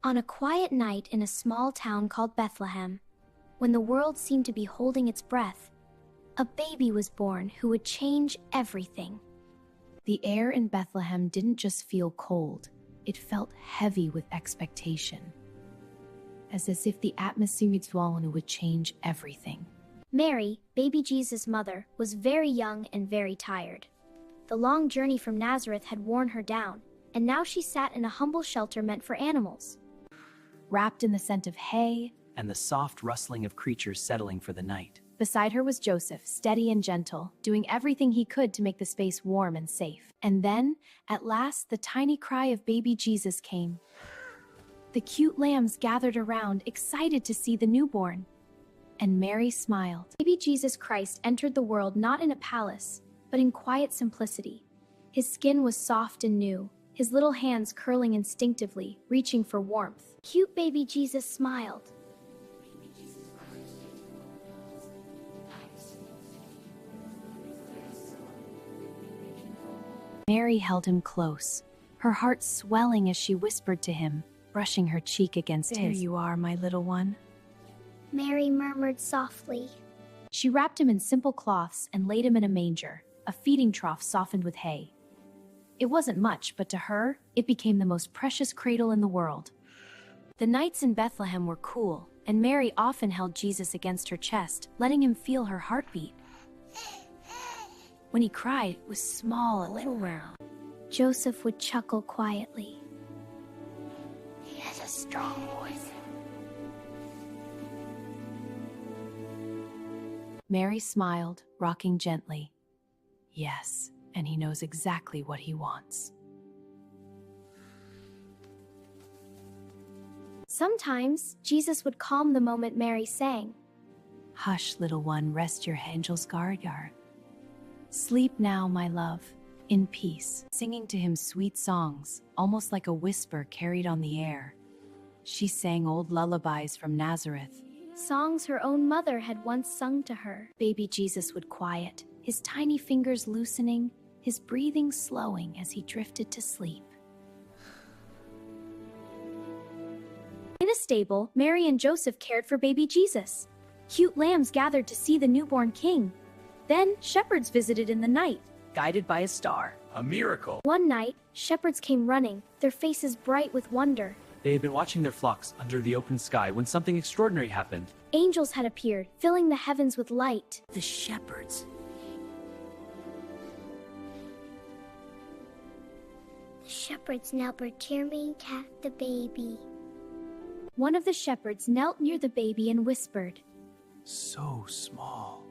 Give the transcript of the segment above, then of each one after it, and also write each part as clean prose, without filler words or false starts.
On a quiet night in a small town called Bethlehem, when the world seemed to be holding its breath, a baby was born who would change everything. The air in Bethlehem didn't just feel cold, it felt heavy with expectation. As if the atmosphere would change everything. Mary, baby Jesus' mother, was very young and very tired. The long journey from Nazareth had worn her down, and now she sat in a humble shelter meant for animals. Wrapped in the scent of hay and the soft rustling of creatures settling for the night. Beside her was Joseph, steady and gentle, doing everything he could to make the space warm and safe. And then, at last, the tiny cry of baby Jesus came. The cute lambs gathered around, excited to see the newborn. And Mary smiled. Baby Jesus Christ entered the world not in a palace, but in quiet simplicity. His skin was soft and new, his little hands curling instinctively, reaching for warmth. Cute baby Jesus smiled. Mary held him close, her heart swelling as she whispered to him, brushing her cheek against his. There you are, my little one. Mary murmured softly. She wrapped him in simple cloths and laid him in a manger, a feeding trough softened with hay. It wasn't much, but to her, it became the most precious cradle in the world. The nights in Bethlehem were cool, and Mary often held Jesus against her chest, letting him feel her heartbeat. When he cried, it was small, a little round. Joseph would chuckle quietly. He has a strong voice. Mary smiled, rocking gently. Yes, and he knows exactly what he wants. Sometimes, Jesus would calm the moment Mary sang. Hush, little one, rest your angel's guard. Sleep now, my love, in peace. Singing to him sweet songs, almost like a whisper carried on the air. She sang old lullabies from Nazareth. Songs her own mother had once sung to her. Baby Jesus would quiet, his tiny fingers loosening, his breathing slowing as he drifted to sleep. In a stable, Mary and Joseph cared for baby Jesus. Cute lambs gathered to see the newborn king. Then, shepherds visited in the night, Guided by a star. A miracle. One night, shepherds came running, their faces bright with wonder. They had been watching their flocks under the open sky when something extraordinary happened. Angels had appeared, filling the heavens with light. The shepherds. The shepherds knelt before me, the baby. One of the shepherds knelt near the baby and whispered, So small.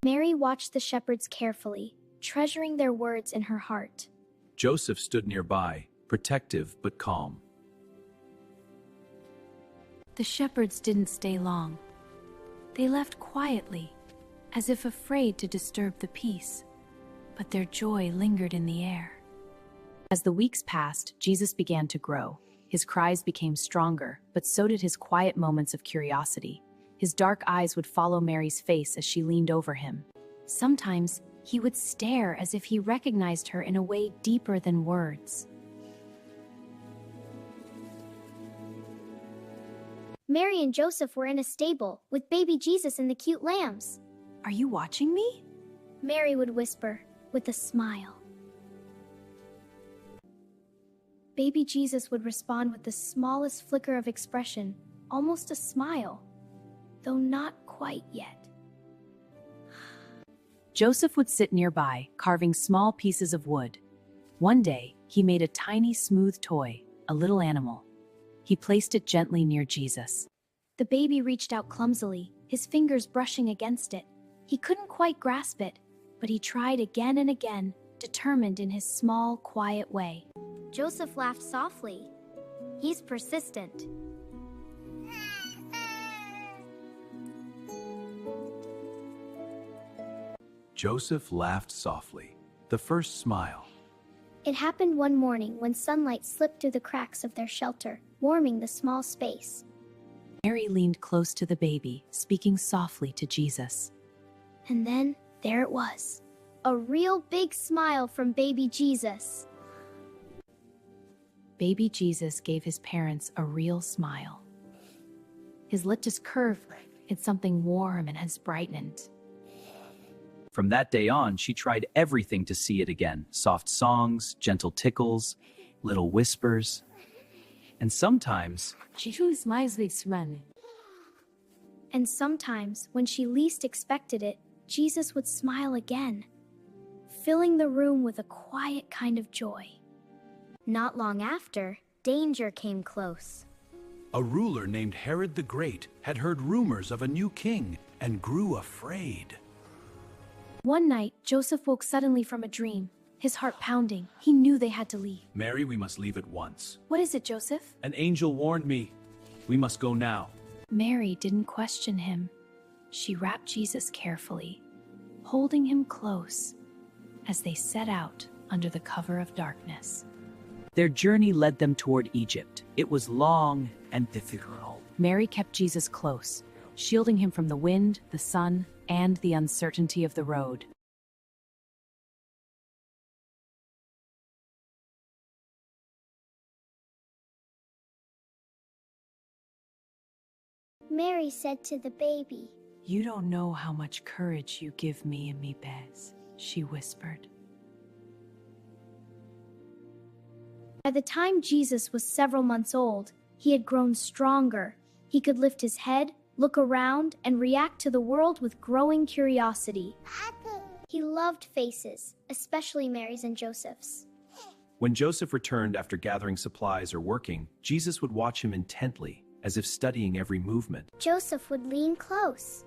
Mary watched the shepherds carefully, treasuring their words in her heart. Joseph stood nearby, protective but calm. The shepherds didn't stay long. They left quietly, as if afraid to disturb the peace, but their joy lingered in the air. As the weeks passed, Jesus began to grow. His cries became stronger, but so did his quiet moments of curiosity. His dark eyes would follow Mary's face as she leaned over him. Sometimes, he would stare as if he recognized her in a way deeper than words. Mary and Joseph were in a stable, with baby Jesus and the cute lambs. Are you watching me? Mary would whisper, with a smile. Baby Jesus would respond with the smallest flicker of expression, almost a smile, though not quite yet. Joseph would sit nearby, carving small pieces of wood. One day, he made a tiny, smooth toy, a little animal. He placed it gently near Jesus. The baby reached out clumsily, his fingers brushing against it. He couldn't quite grasp it, but he tried again and again, determined in his small, quiet way. Joseph laughed softly. He's persistent. Joseph laughed softly, the first smile. It happened one morning when sunlight slipped through the cracks of their shelter, warming the small space. Mary leaned close to the baby, speaking softly to Jesus. And then, there it was. a real big smile from baby Jesus. Baby Jesus gave his parents a real smile. His lip just curved. It's something warm and has brightened. From that day on, she tried everything to see it again. Soft songs, gentle tickles, little whispers. And sometimes, She truly smiles this man. And sometimes, when she least expected it, Jesus would smile again, filling the room with a quiet kind of joy. Not long after, danger came close. A ruler named Herod the Great had heard rumors of a new king and grew afraid. One night, Joseph woke suddenly from a dream, his heart pounding. He knew they had to leave. Mary, we must leave at once. What is it, Joseph? an angel warned me. We must go now. Mary didn't question him. She wrapped Jesus carefully, holding him close as they set out under the cover of darkness. Their journey led them toward Egypt. It was long and difficult. Mary kept Jesus close, shielding him from the wind, the sun, and the uncertainty of the road. Mary said to the baby, "You don't know how much courage you give me and me, Bez," she whispered. By the time Jesus was several months old, he had grown stronger. He could lift his head, look around, and react to the world with growing curiosity. He loved faces, especially Mary's and Joseph's. When Joseph returned after gathering supplies or working, Jesus would watch him intently, as if studying every movement. Joseph would lean close.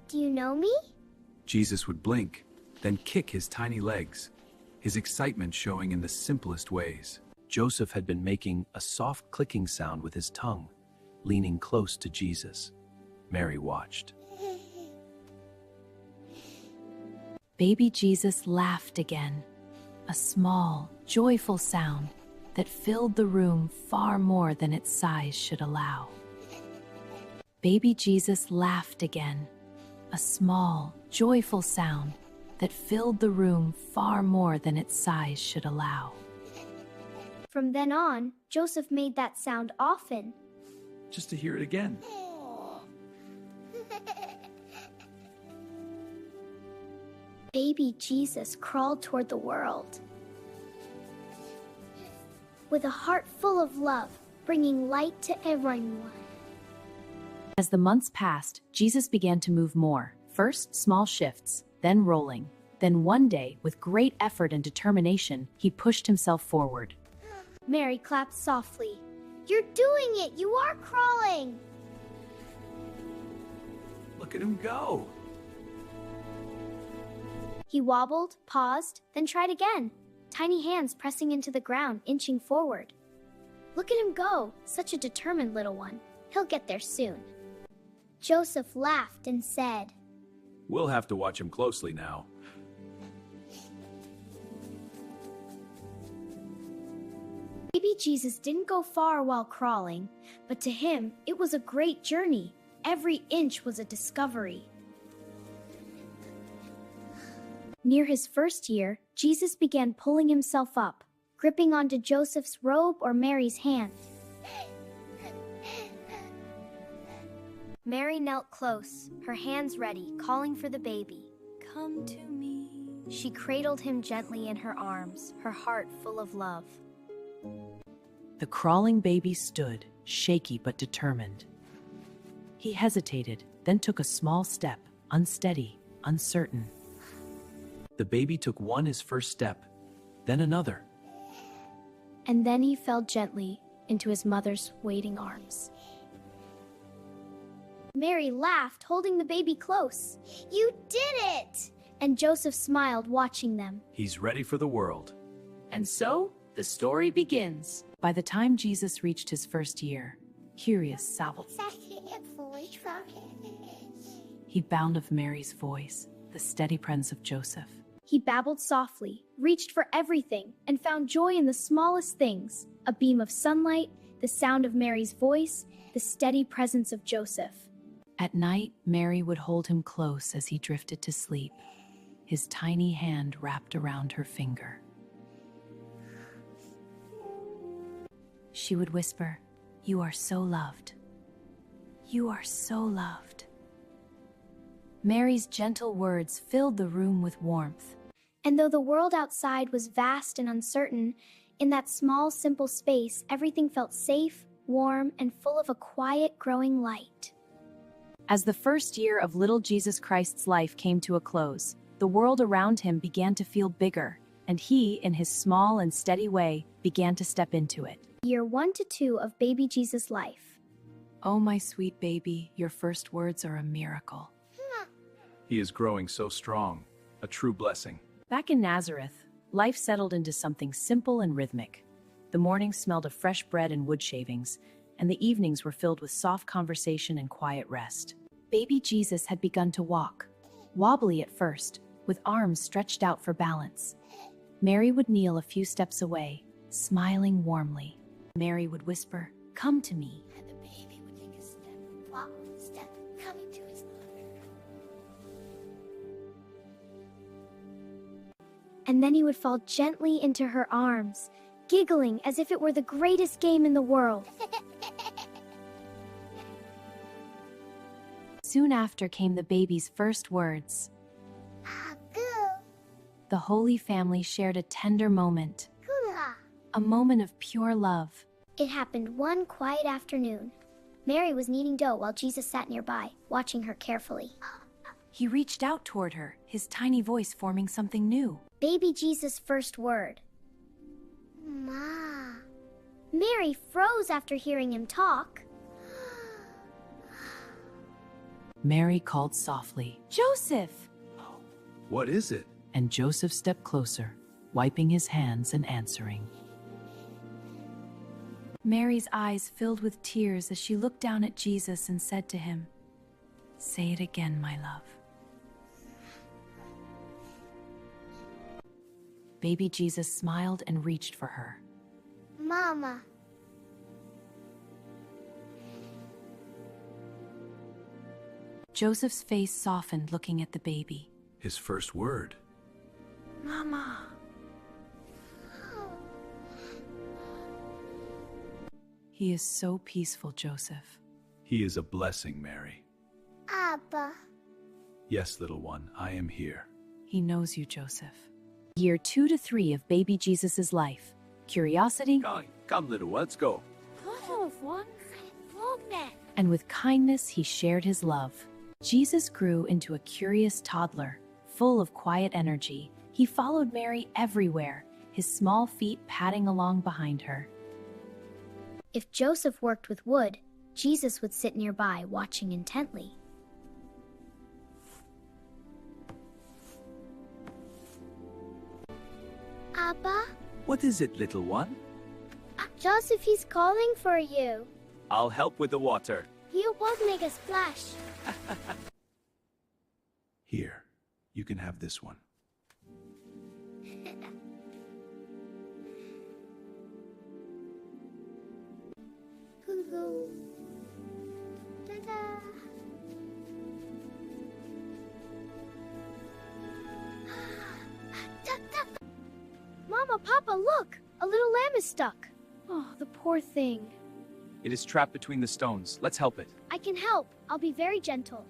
Do you know me? Jesus would blink, then kick his tiny legs, his excitement showing in the simplest ways. Joseph had been making a soft clicking sound with his tongue, leaning close to Jesus. Mary watched. Baby Jesus laughed again, a small, joyful sound that filled the room far more than its size should allow. Baby Jesus laughed again, a small, joyful sound that filled the room far more than its size should allow. From then on, Joseph made that sound often. Just to hear it again. Baby Jesus crawled toward the world. With a heart full of love, bringing light to everyone. As the months passed, Jesus began to move more. First, small shifts, then rolling. Then one day, with great effort and determination, he pushed himself forward. Mary clapped softly. You're doing it! You are crawling! Look at him go. He wobbled, paused, then tried again. Tiny hands pressing into the ground, inching forward. Look at him go! Such a determined little one. He'll get there soon. Joseph laughed and said, We'll have to watch him closely now. Baby Jesus didn't go far while crawling, but to him, it was a great journey. Every inch was a discovery. Near his first year, Jesus began pulling himself up, gripping onto Joseph's robe or Mary's hand. Mary knelt close, her hands ready, calling for the baby. Come to me. She cradled him gently in her arms, her heart full of love. The crawling baby stood, shaky but determined. He hesitated, then took a small step, unsteady, uncertain. The baby took his first step, then another. And then he fell gently into his mother's waiting arms. Mary laughed, holding the baby close. You did it! And Joseph smiled, watching them. He's ready for the world. And so, the story begins. By the time Jesus reached his first year, curious Sabbath, he bound of Mary's voice, the steady presence of Joseph. He babbled softly, reached for everything, and found joy in the smallest things. A beam of sunlight, the sound of Mary's voice, the steady presence of Joseph. At night, Mary would hold him close as he drifted to sleep. his tiny hand wrapped around her finger. She would whisper, "You are so loved. You are so loved." Mary's gentle words filled the room with warmth. And though the world outside was vast and uncertain, in that small, simple space, everything felt safe, warm, and full of a quiet, growing light. As the first year of little Jesus Christ's life came to a close, the world around him began to feel bigger, and he, in his small and steady way, began to step into it. Year 1 to 2 of baby Jesus' life. "Oh, my sweet baby, your first words are a miracle." He is growing so strong, a true blessing. Back in Nazareth, life settled into something simple and rhythmic. The mornings smelled of fresh bread and wood shavings, and the evenings were filled with soft conversation and quiet rest. Baby Jesus had begun to walk, wobbly at first, with arms stretched out for balance. Mary would kneel a few steps away, smiling warmly. Mary would whisper, "Come to me." And the baby would take a step, walk one step, coming to his mother. And then he would fall gently into her arms, giggling as if it were the greatest game in the world. Soon after came the baby's first words. Aku, The Holy Family shared a tender moment, kula. a moment of pure love. It happened one quiet afternoon. Mary was kneading dough while Jesus sat nearby, watching her carefully. He reached out toward her, his tiny voice forming something new. Baby Jesus' first word. Ma. Mary froze after hearing him talk. Mary called softly, "Joseph!" What is it? And Joseph stepped closer, wiping his hands and answering. Mary's eyes filled with tears as she looked down at Jesus and said to him, "Say it again, my love." Baby Jesus smiled and reached for her. Mama. Joseph's face softened looking at the baby. His first word. Mama. He is so peaceful, Joseph. He is a blessing, Mary. Abba. Yes, little one, I am here. He knows you, Joseph. Year 2 to 3 of baby Jesus' life. Curiosity, Come, little one, let's go. and with kindness he shared his love. Jesus grew into a curious toddler, full of quiet energy. He followed Mary everywhere, his small feet padding along behind her. If Joseph worked with wood, Jesus would sit nearby, watching intently. Abba. What is it, little one? Joseph, he's calling for you. I'll help with the water. You both make a splash. Here, you can have this one. Hoo-hoo. Ta-da. Mama, Papa, look! A little lamb is stuck. Oh, the poor thing. It is trapped between the stones. Let's help it. I can help. I'll be very gentle.